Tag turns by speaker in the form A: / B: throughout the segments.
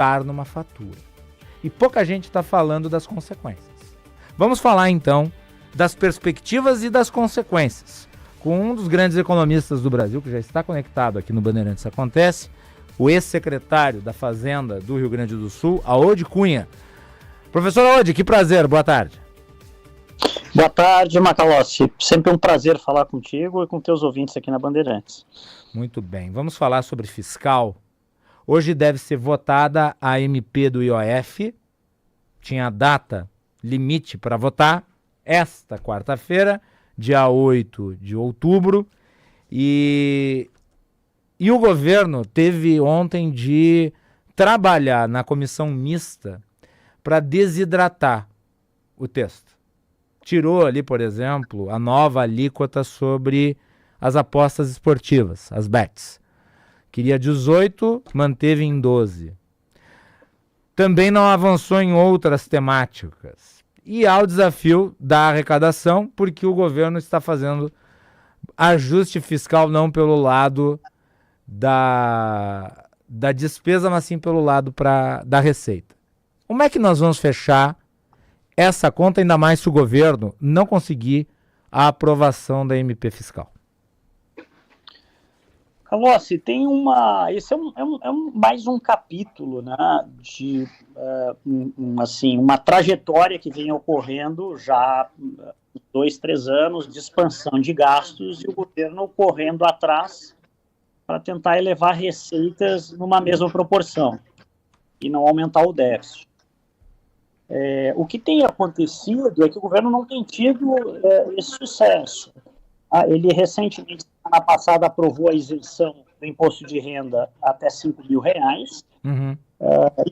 A: descontar numa fatura. E pouca gente está falando das consequências. Vamos falar então das perspectivas e das consequências com um dos grandes economistas do Brasil, que já está conectado aqui no Bandeirantes Acontece, o ex-secretário da Fazenda do Rio Grande do Sul, Aode Cunha. Professor Aode, que prazer, boa tarde.
B: Boa tarde, Macalossi. Sempre um prazer falar contigo e com teus ouvintes aqui na Bandeirantes.
A: Muito bem, vamos falar sobre fiscal. Hoje deve ser votada a MP do IOF, tinha data limite para votar, esta quarta-feira, dia 8 de outubro, e o governo teve ontem de trabalhar na comissão mista para desidratar o texto. Tirou ali, por exemplo, a nova alíquota sobre as apostas esportivas, as bets. Queria 18, manteve em 12. Também não avançou em outras temáticas. E há o desafio da arrecadação, porque o governo está fazendo ajuste fiscal não pelo lado da despesa, mas sim pelo lado da receita. Como é que nós vamos fechar essa conta, ainda mais se o governo não conseguir a aprovação da MP fiscal?
B: Calossi, tem esse mais um capítulo, né, de uma trajetória que vem ocorrendo já há 2, 3 anos de expansão de gastos e o governo correndo atrás para tentar elevar receitas numa mesma proporção e não aumentar o déficit. O que tem acontecido é que o governo não tem tido esse sucesso. Ele recentemente, semana passada, aprovou a isenção do imposto de renda até R$5.000,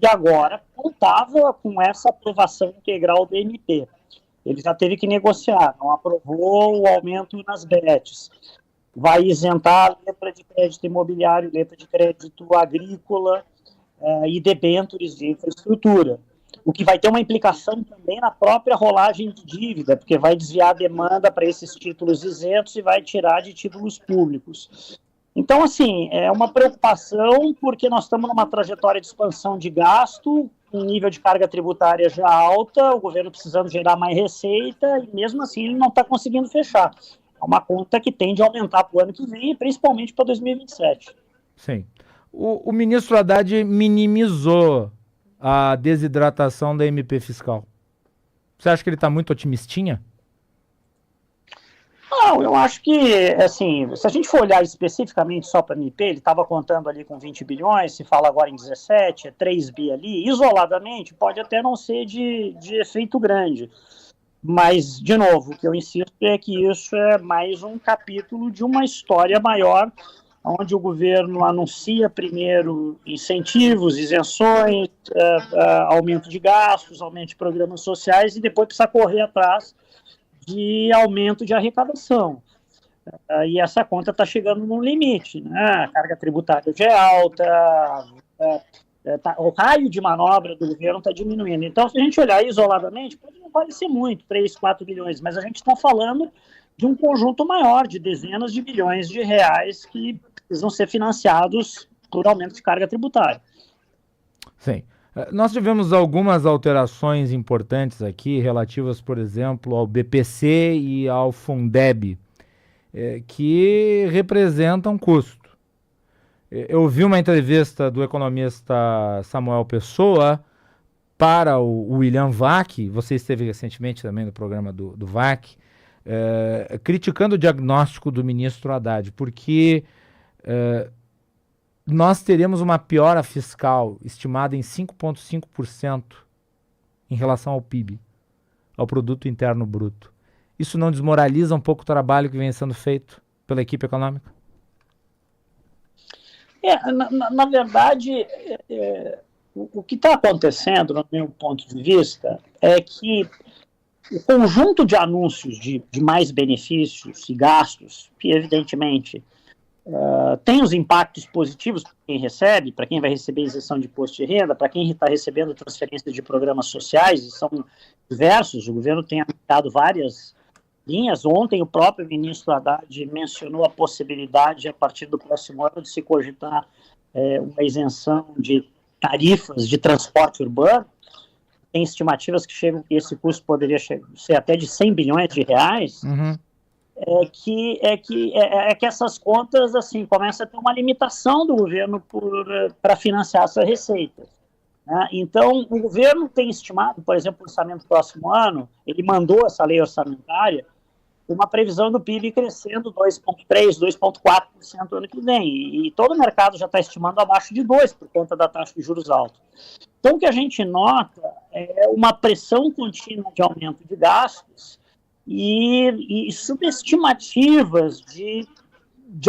B: e agora contava com essa aprovação integral do MP. Ele já teve que negociar, não aprovou o aumento nas bets, vai isentar a letra de crédito imobiliário, letra de crédito agrícola e debêntures de infraestrutura. O que vai ter uma implicação também na própria rolagem de dívida, porque vai desviar a demanda para esses títulos isentos e vai tirar de títulos públicos. Então, assim, é uma preocupação porque nós estamos numa trajetória de expansão de gasto, um nível de carga tributária já alta, o governo precisando gerar mais receita e mesmo assim ele não está conseguindo fechar. É uma conta que tende a aumentar para o ano que vem, principalmente para 2027.
A: Sim. O ministro Haddad minimizou a desidratação da MP fiscal. Você acha que ele está muito otimistinha?
B: Não, eu acho que, assim, se a gente for olhar especificamente só para a MP, ele estava contando ali com 20 bilhões, se fala agora em 17, é 3 bi ali, isoladamente pode até não ser de efeito grande. Mas, de novo, o que eu insisto é que isso é mais um capítulo de uma história maior, onde o governo anuncia primeiro incentivos, isenções, aumento de gastos, aumento de programas sociais e depois precisa correr atrás de aumento de arrecadação. E essa conta está chegando no limite, né? A carga tributária já é alta, o raio de manobra do governo está diminuindo. Então, se a gente olhar isoladamente, pode não parecer muito, 3, 4 bilhões, mas a gente está falando de um conjunto maior, de dezenas de bilhões de reais que precisam ser financiados por aumento de carga tributária.
A: Sim. Nós tivemos algumas alterações importantes aqui, relativas, por exemplo, ao BPC e ao Fundeb, que representam custo. Eu vi uma entrevista do economista Samuel Pessoa para o William Vac, você esteve recentemente também no programa do Vac, criticando o diagnóstico do ministro Haddad, porque nós teremos uma piora fiscal estimada em 5,5% em relação ao PIB, ao Produto Interno Bruto. Isso não desmoraliza um pouco o trabalho que vem sendo feito pela equipe econômica?
B: Na verdade, o que está acontecendo, no meu ponto de vista, é que o conjunto de anúncios de mais benefícios e gastos, que evidentemente tem os impactos positivos para quem recebe, para quem vai receber isenção de imposto de renda, para quem está recebendo transferência de programas sociais, e são diversos, o governo tem anunciado várias linhas. Ontem o próprio ministro Haddad mencionou a possibilidade, a partir do próximo ano, de se cogitar uma isenção de tarifas de transporte urbano, tem estimativas que chegam que esse custo poderia ser até de 100 bilhões de reais, é que essas contas assim começam a ter uma limitação do governo para financiar essas receitas. Né? Então, o governo tem estimado, por exemplo, o orçamento do próximo ano, ele mandou essa lei orçamentária, uma previsão do PIB crescendo 2,3%, 2,4% ano que vem. E todo o mercado já está estimando abaixo de 2% por conta da taxa de juros alta. Então, o que a gente nota é uma pressão contínua de aumento de gastos e subestimativas de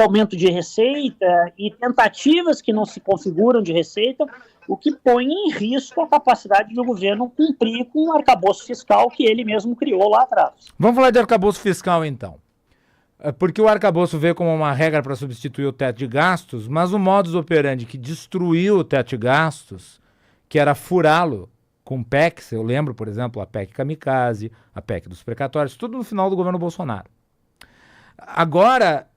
B: aumento de receita e tentativas que não se configuram de receita, o que põe em risco a capacidade do governo cumprir com o arcabouço fiscal que ele mesmo criou lá atrás.
A: Vamos falar de arcabouço fiscal, então. Porque o arcabouço veio como uma regra para substituir o teto de gastos, mas o modus operandi que destruiu o teto de gastos, que era furá-lo com PECs, eu lembro, por exemplo, a PEC Kamikaze, a PEC dos precatórios, tudo no final do governo Bolsonaro. Agora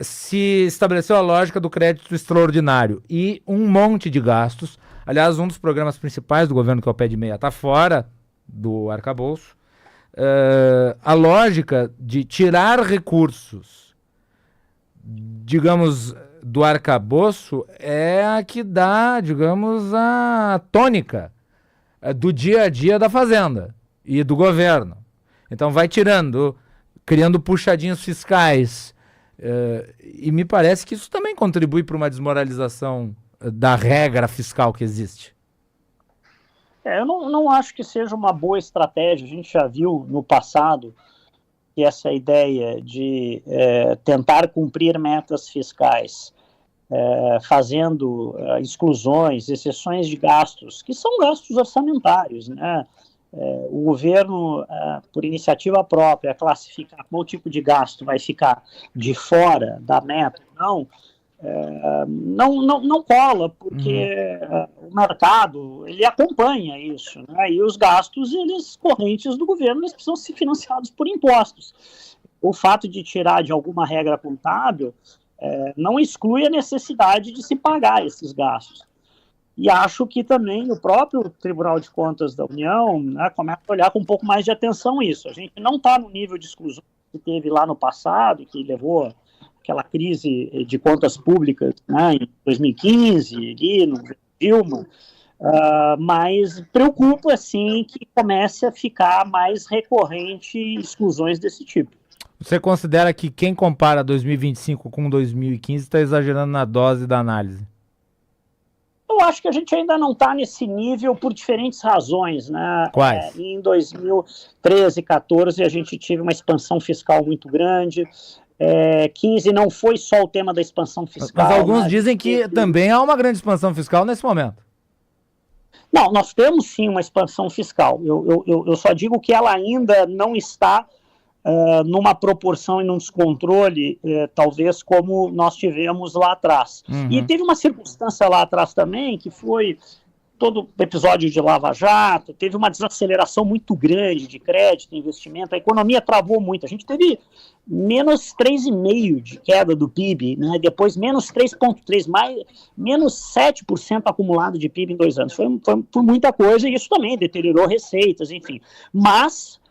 A: se estabeleceu a lógica do crédito extraordinário e um monte de gastos. Aliás, um dos programas principais do governo, que é o Pé de Meia, está fora do arcabouço. A lógica de tirar recursos, digamos, do arcabouço é a que dá, digamos, a tônica do dia a dia da Fazenda e do governo. Então vai tirando, criando puxadinhos fiscais, e me parece que isso também contribui para uma desmoralização da regra fiscal que existe.
B: Eu não acho que seja uma boa estratégia. A gente já viu no passado que essa ideia de tentar cumprir metas fiscais, fazendo exclusões, exceções de gastos, que são gastos orçamentários, né? O governo, por iniciativa própria, classificar qual tipo de gasto vai ficar de fora da meta, não cola, porque o mercado ele acompanha isso, né? E os gastos correntes do governo eles precisam ser financiados por impostos. O fato de tirar de alguma regra contábil não exclui a necessidade de se pagar esses gastos. E acho que também o próprio Tribunal de Contas da União, né, começa a olhar com um pouco mais de atenção isso. A gente não está no nível de exclusão que teve lá no passado, que levou aquela crise de contas públicas, né, em 2015, ali no Dilma, mas preocupa, assim, que comece a ficar mais recorrente exclusões desse tipo.
A: Você considera que quem compara 2025 com 2015 está exagerando na dose da análise?
B: Eu acho que a gente ainda não está nesse nível por diferentes razões, né?
A: Quais?
B: Em 2013, 2014, a gente teve uma expansão fiscal muito grande. 15 não foi só o tema da expansão fiscal.
A: Mas alguns dizem que também há uma grande expansão fiscal nesse momento.
B: Não, nós temos sim uma expansão fiscal. Eu só digo que ela ainda não está numa proporção e num descontrole, talvez como nós tivemos lá atrás. E teve uma circunstância lá atrás também, que foi todo o episódio de Lava Jato, teve uma desaceleração muito grande de crédito, investimento, a economia travou muito. A gente teve menos 3,5% de queda do PIB, né? Depois menos 3,3%, menos 7% acumulado de PIB em 2 anos. Foi por muita coisa e isso também deteriorou receitas, enfim. Mas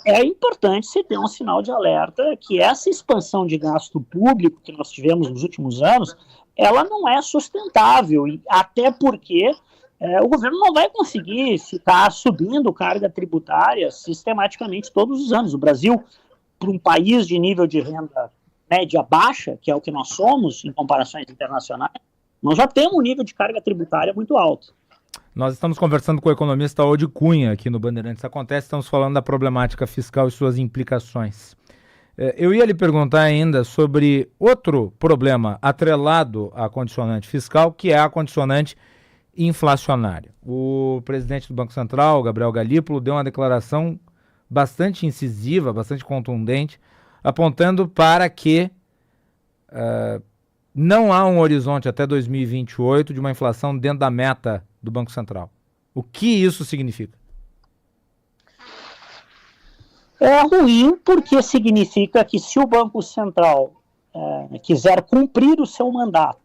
B: é importante se ter um sinal de alerta que essa expansão de gasto público que nós tivemos nos últimos anos, ela não é sustentável, até porque o governo não vai conseguir ficar subindo carga tributária sistematicamente todos os anos. O Brasil, para um país de nível de renda média baixa, que é o que nós somos em comparações internacionais, nós já temos um nível de carga tributária muito alto.
A: Nós estamos conversando com o economista Odi Cunha aqui no Bandeirantes Acontece, estamos falando da problemática fiscal e suas implicações. Eu ia lhe perguntar ainda sobre outro problema atrelado à condicionante fiscal, que é a condicionante inflacionária. O presidente do Banco Central, Gabriel Galípolo, deu uma declaração bastante incisiva, bastante contundente, apontando para que não há um horizonte até 2028 de uma inflação dentro da meta do Banco Central. O que isso significa?
B: É ruim porque significa que se o Banco Central quiser cumprir o seu mandato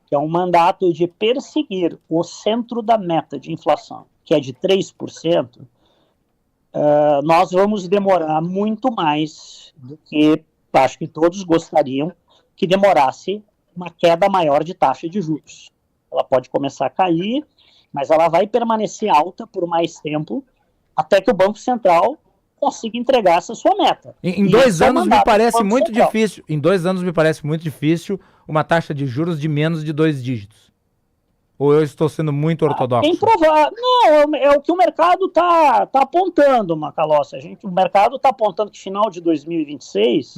B: que é um mandato de perseguir o centro da meta de inflação, que é de 3%, nós vamos demorar muito mais do que acho que todos gostariam que demorasse uma queda maior de taxa de juros. Ela pode começar a cair, mas ela vai permanecer alta por mais tempo, até que o Banco Central consiga entregar essa sua meta.
A: Em 2 anos me parece muito difícil. Em 2 anos me parece muito difícil uma taxa de juros de menos de 2 dígitos. Ou eu estou sendo muito ortodoxo?
B: Não, é o que o mercado está apontando, Macalossi. O mercado está apontando que final de 2026,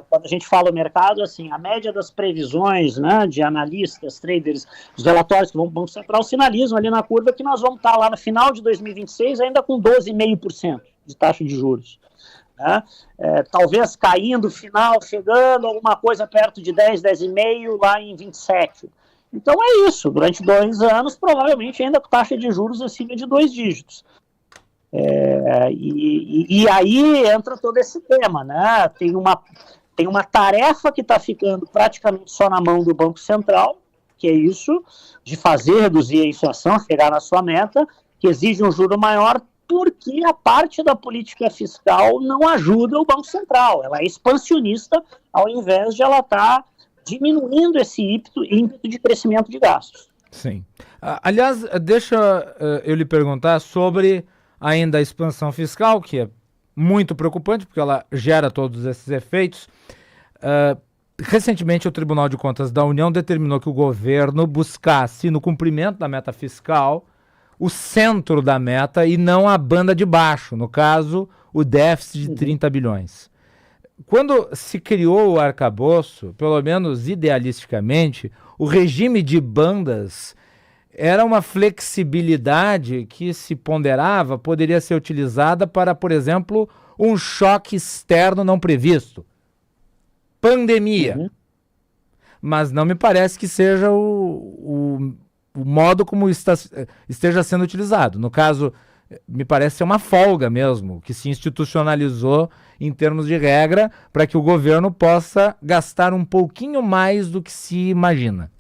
B: quando a gente fala o mercado, assim, a média das previsões, né, de analistas, traders, os relatórios que vão para o Banco Central sinalizam ali na curva que nós vamos estar lá no final de 2026 ainda com 12,5% de taxa de juros. Né? Talvez caindo final, chegando alguma coisa perto de 10, 10,5% lá em 27%. Então é isso, durante 2 anos, provavelmente ainda com taxa de juros acima de 2 dígitos. E aí entra todo esse tema, né? Tem uma tarefa que está ficando praticamente só na mão do Banco Central, que é isso, de fazer reduzir a inflação, chegar na sua meta, que exige um juro maior, porque a parte da política fiscal não ajuda o Banco Central. Ela é expansionista, ao invés de ela estar diminuindo esse ímpeto de crescimento de gastos.
A: Sim. Aliás, deixa eu lhe perguntar sobre ainda a expansão fiscal, que é muito preocupante, porque ela gera todos esses efeitos. Recentemente, o Tribunal de Contas da União determinou que o governo buscasse, no cumprimento da meta fiscal, o centro da meta e não a banda de baixo, no caso, o déficit de 30 bilhões. Quando se criou o arcabouço, pelo menos idealisticamente, o regime de bandas era uma flexibilidade que se ponderava, poderia ser utilizada para, por exemplo, um choque externo não previsto. Pandemia. Mas não me parece que seja o modo como esteja sendo utilizado. No caso, me parece ser uma folga mesmo, que se institucionalizou em termos de regra para que o governo possa gastar um pouquinho mais do que se imagina.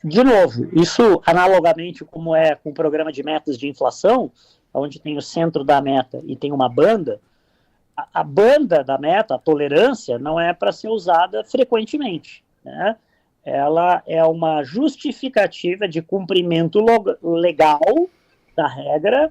B: De novo, isso analogamente como é com o programa de metas de inflação, onde tem o centro da meta e tem uma banda, a banda da meta, a tolerância, não é para ser usada frequentemente, né? Ela é uma justificativa de cumprimento legal da regra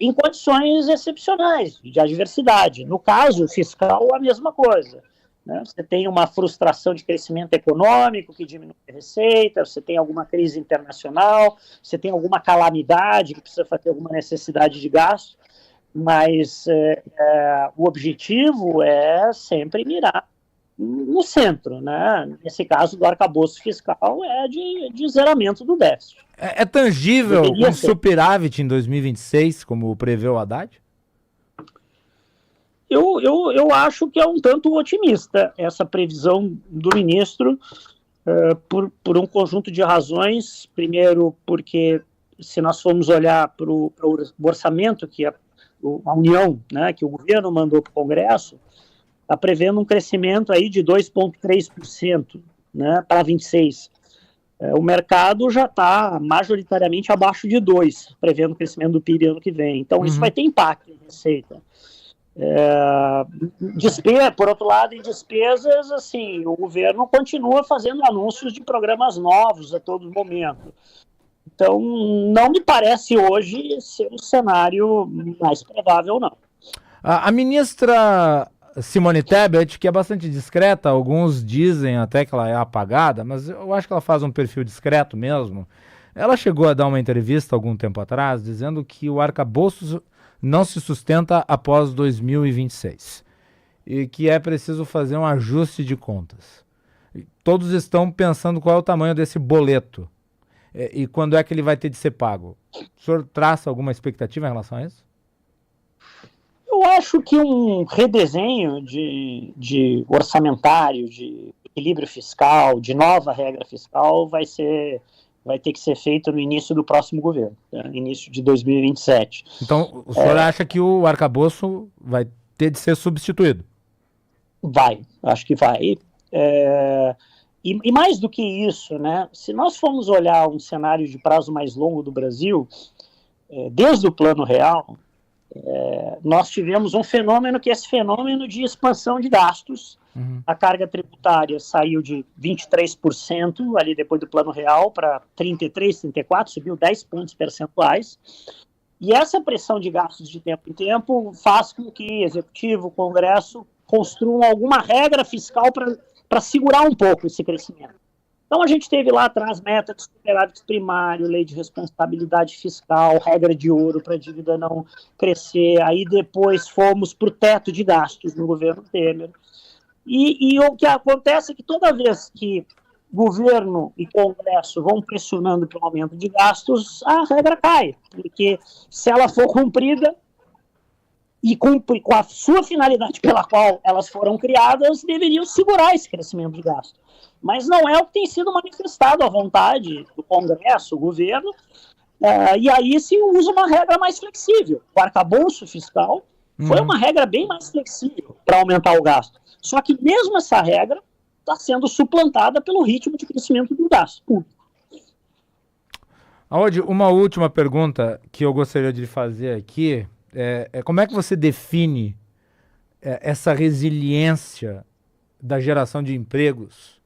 B: em condições excepcionais de adversidade. No caso fiscal, a mesma coisa. Né? Você tem uma frustração de crescimento econômico que diminui a receita, você tem alguma crise internacional, você tem alguma calamidade que precisa fazer alguma necessidade de gasto, mas o objetivo é sempre mirar no centro, né? Nesse caso do arcabouço fiscal é de zeramento do déficit.
A: É tangível um superávit em 2026, como prevê o Haddad?
B: Eu acho que é um tanto otimista essa previsão do ministro, por um conjunto de razões. Primeiro, porque se nós formos olhar para o orçamento que a União, né, que o governo mandou para o Congresso, está prevendo um crescimento aí de 2,3%, né, para 26%. O mercado já está majoritariamente abaixo de 2%, prevendo o crescimento do PIB ano que vem. Então, isso vai ter impacto em receita. Por outro lado, em despesas, assim, o governo continua fazendo anúncios de programas novos a todo momento. Então, não me parece hoje ser um cenário mais provável, não.
A: A ministra Simone Tebet, que é bastante discreta, alguns dizem até que ela é apagada, mas eu acho que ela faz um perfil discreto mesmo. Ela chegou a dar uma entrevista algum tempo atrás, dizendo que o arcabouço não se sustenta após 2026 e que é preciso fazer um ajuste de contas. Todos estão pensando qual é o tamanho desse boleto e quando é que ele vai ter de ser pago. O senhor traça alguma expectativa em relação a isso?
B: Eu acho que um redesenho de orçamentário, de equilíbrio fiscal, de nova regra fiscal, vai ter que ser feito no início do próximo governo, né? Início de 2027.
A: Então, o senhor acha que o arcabouço vai ter de ser substituído?
B: Acho que vai. E mais do que isso, né, se nós formos olhar um cenário de prazo mais longo do Brasil, desde o Plano Real, nós tivemos um fenômeno que é esse fenômeno de expansão de gastos. A carga tributária saiu de 23% ali depois do Plano Real para 33%, 34%, subiu 10 pontos percentuais. E essa pressão de gastos de tempo em tempo faz com que Executivo, Congresso construam alguma regra fiscal para segurar um pouco esse crescimento. Então a gente teve lá atrás meta de superávit primário, lei de responsabilidade fiscal, regra de ouro para a dívida não crescer, aí depois fomos para o teto de gastos no governo Temer. E o que acontece é que toda vez que governo e Congresso vão pressionando pelo aumento de gastos, a regra cai, porque se ela for cumprida e cumpre com a sua finalidade pela qual elas foram criadas, deveriam segurar esse crescimento de gasto. Mas não é o que tem sido manifestado à vontade do Congresso, o governo, e aí se usa uma regra mais flexível. O arcabouço fiscal foi uma regra bem mais flexível para aumentar o gasto. Só que mesmo essa regra está sendo suplantada pelo ritmo de crescimento do gasto público.
A: Aode, uma última pergunta que eu gostaria de fazer aqui como é que você define essa resiliência da geração de empregos,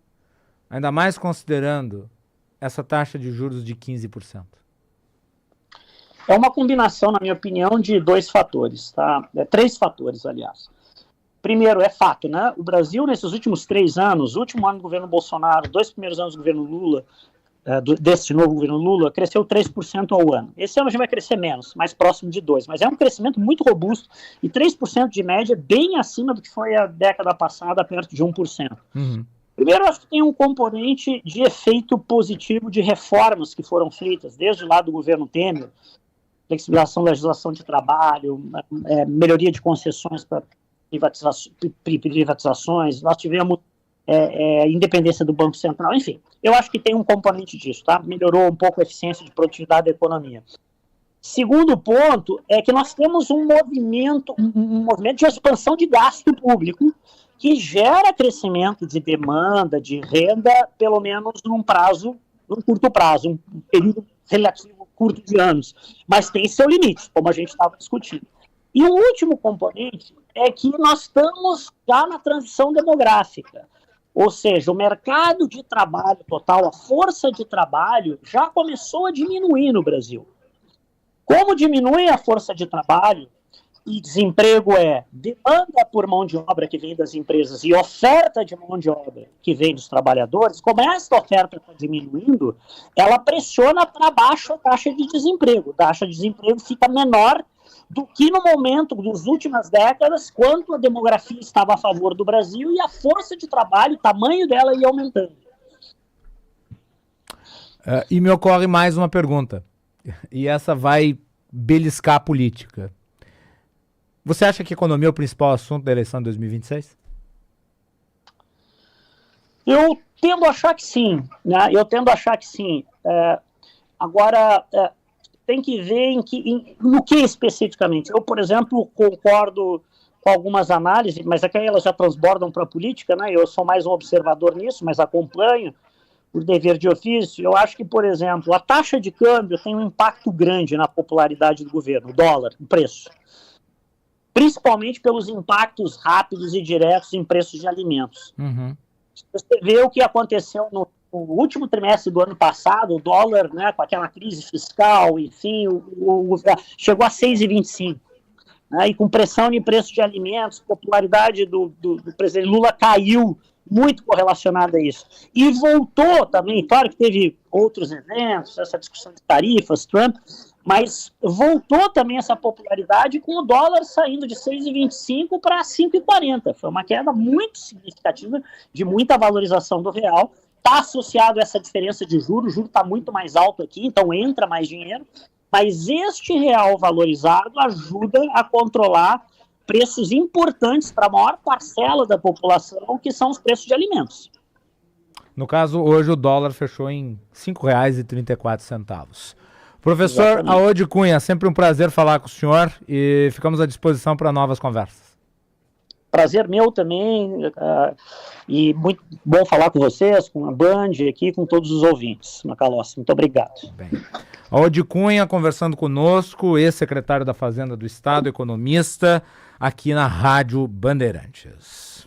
A: ainda mais considerando essa taxa de juros de 15%?
B: É uma combinação, na minha opinião, de dois fatores, tá? Três fatores, aliás. Primeiro, é fato, né? O Brasil, nesses últimos 3 anos, o último ano do governo Bolsonaro, 2 primeiros anos do governo Lula, desse novo governo Lula, cresceu 3% ao ano. Esse ano a gente vai crescer menos, mais próximo de 2%, mas é um crescimento muito robusto e 3% de média, bem acima do que foi a década passada, perto de 1%. Primeiro, eu acho que tem um componente de efeito positivo de reformas que foram feitas desde lá do governo Temer, flexibilização da legislação de trabalho, melhoria de concessões para privatizações, nós tivemos independência do Banco Central, enfim, eu acho que tem um componente disso, tá? Melhorou um pouco a eficiência de produtividade da economia. Segundo ponto é que nós temos um movimento de expansão de gasto público que gera crescimento de demanda, de renda, pelo menos num curto prazo, um período relativo curto de anos, mas tem seu limite, como a gente estava discutindo. E o último componente é que nós estamos já na transição demográfica, ou seja, o mercado de trabalho total, a força de trabalho, já começou a diminuir no Brasil. Como diminui a força de trabalho e desemprego demanda por mão de obra que vem das empresas e oferta de mão de obra que vem dos trabalhadores, como essa oferta está diminuindo, ela pressiona para baixo a taxa de desemprego. A taxa de desemprego fica menor do que no momento das últimas décadas, quando a demografia estava a favor do Brasil e a força de trabalho, o tamanho dela ia aumentando.
A: E me ocorre mais uma pergunta, e essa vai beliscar a política. Você acha que a economia é o principal assunto da eleição de 2026?
B: Eu tendo a achar que sim, né? Agora, tem que ver no que especificamente. Eu, por exemplo, concordo com algumas análises, mas aqui elas já transbordam para a política, né? Eu sou mais um observador nisso, mas acompanho por dever de ofício. Eu acho que, por exemplo, a taxa de câmbio tem um impacto grande na popularidade do governo, o dólar, o preço. Principalmente pelos impactos rápidos e diretos em preços de alimentos. Você vê o que aconteceu no último trimestre do ano passado, o dólar, né, com aquela crise fiscal, enfim, chegou a 6,25, né, e com pressão em preço de alimentos, popularidade do presidente Lula caiu, muito correlacionada a isso. E voltou também, claro que teve outros eventos, essa discussão de tarifas, Trump, mas voltou também essa popularidade com o dólar saindo de 6,25 para 5,40. Foi uma queda muito significativa, de muita valorização do real. Está associado a essa diferença de juros, o juro está muito mais alto aqui, então entra mais dinheiro, mas este real valorizado ajuda a controlar preços importantes para a maior parcela da população, que são os preços de alimentos.
A: No caso, hoje o dólar fechou em R$ 5,34. Professor Aode Cunha, sempre um prazer falar com o senhor e ficamos à disposição para novas conversas.
B: prazer meu também, e muito bom falar com vocês, com a Band aqui, com todos os ouvintes. Macalossi, muito obrigado.
A: Bem. Aode Cunha conversando conosco, ex-secretário da Fazenda do Estado, economista, aqui na Rádio Bandeirantes.